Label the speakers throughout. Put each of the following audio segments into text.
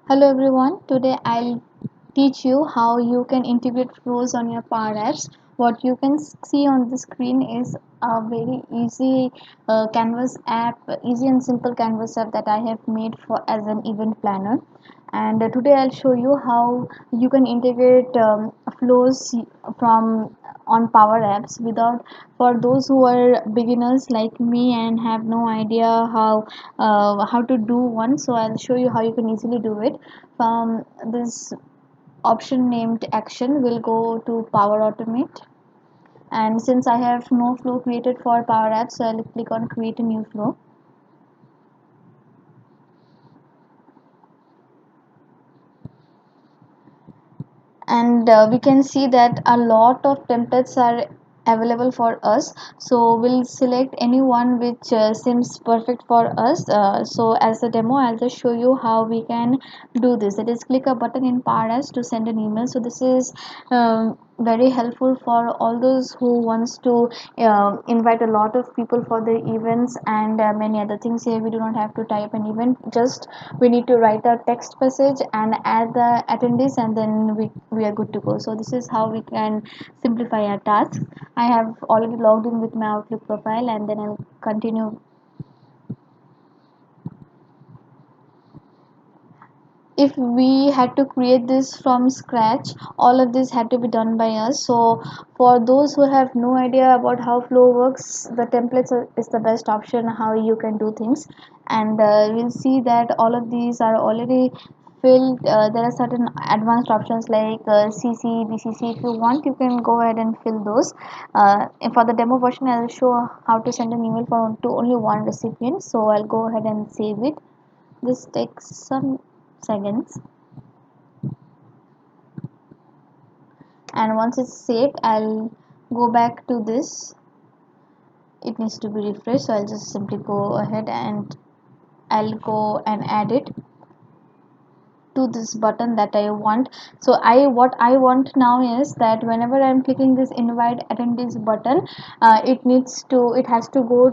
Speaker 1: Hello everyone, today I'll teach you how you can integrate flows on your Power Apps. What you can see on the screen is a very easy Canvas app, easy and simple Canvas app that I have made for as an event planner. And today I'll show you how you can integrate flows from on Power Apps without, for those who are beginners like me and have no idea how to do one. So I'll show you how you can easily do it. From this option named action, we'll go to Power Automate, and since I have no flow created for Power Apps, so I'll click on create a new flow. And we can see that a lot of templates are available for us, so we'll select any one which seems perfect for us. So as a demo, I'll just show you how we can do this. That is, click a button in Power Apps to send an email. So this is very helpful for all those who wants to invite a lot of people for the events and many other things. Here we do not have to type an event, just we need to write a text message and add the attendees, and then we are good to go. So this is how we can simplify our tasks. I have already logged in with my Outlook profile, and then I'll continue. If we had to create this from scratch, all of this had to be done by us. So for those who have no idea about how flow works, the templates is the best option how you can do things. And we'll see that all of these are already filled. There are certain advanced options like CC, BCC. If you want, you can go ahead and fill those. And for the demo version, I'll show how to send an email to only one recipient. So I'll go ahead and save it. This takes some seconds, and once it's saved, I'll go back to this. It needs to be refreshed, so I'll just simply go ahead and I'll go and add it to this button that I want. So what I want now is that whenever I'm clicking this invite attendees button, it has to go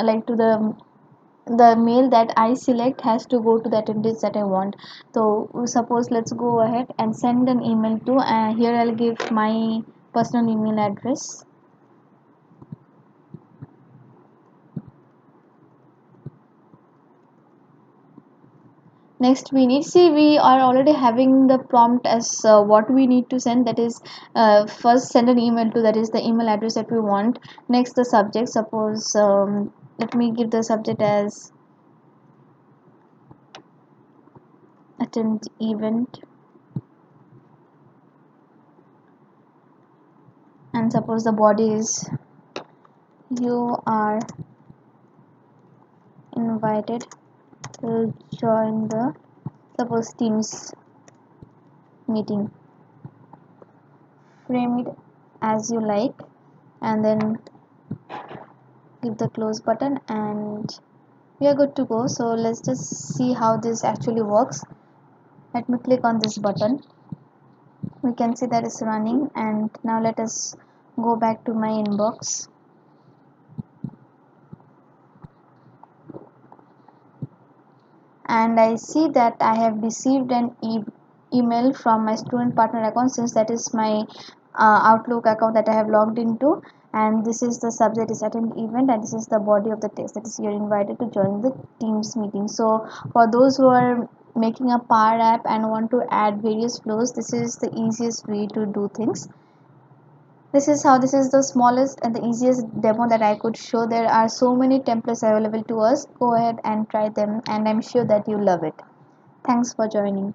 Speaker 1: like to the mail that I select has to go to the attendees that I want. So suppose let's go ahead and send an email to, here I'll give my personal email address. Next we are already having the prompt as what we need to send, that is first send an email to, that is the email address that we want. Next the subject, suppose let me give the subject as attend event, and suppose the body is you are invited to join the, suppose, Teams meeting. Frame it as you like, and then give the close button, and we are good to go. So let's just see how this actually works. Let me click on this button. We can see that it's running, and now let us go back to my inbox. And I see that I have received an email from my student partner account, since that is my Outlook account that I have logged into. And this is the subject is attend event, and this is the body of the text, that is you're invited to join the Teams meeting. So for those who are making a Power App and want to add various flows, this is the easiest way to do things. This is the smallest and the easiest demo that I could show. There are so many templates available to us. Go ahead and try them, and I'm sure that you love it. Thanks for joining.